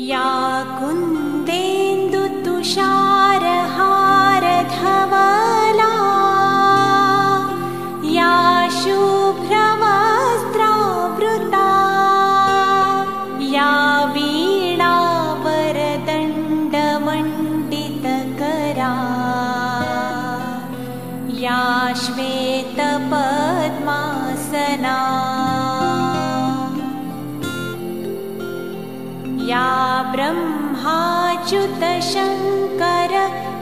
या कुन्देन्दुतुषारहारधवला या शुभ्रवस्त्रावृता या वीणावरदण्डमण्डितकरा या श्वेतपद्मासना या ब्रह्माच्युतशङ्कर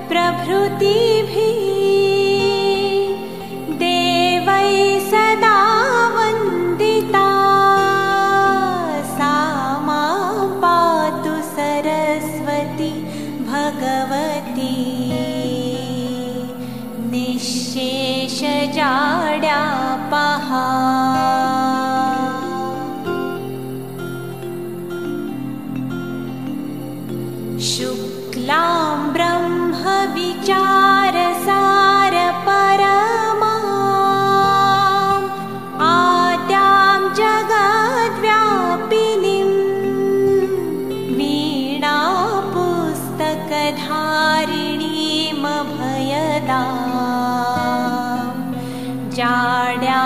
प्रभृतिभिः देवैः सदा वन्दिता सा मां पातु सरस्वती भगवती निःशेषजाड्यापहा। शुक्लां ब्रह्मविचारसारपरमाम् आद्यां जगद्व्यापिनीं वीणापुस्तकधारिणीमभयदां जाड्यान्धकारा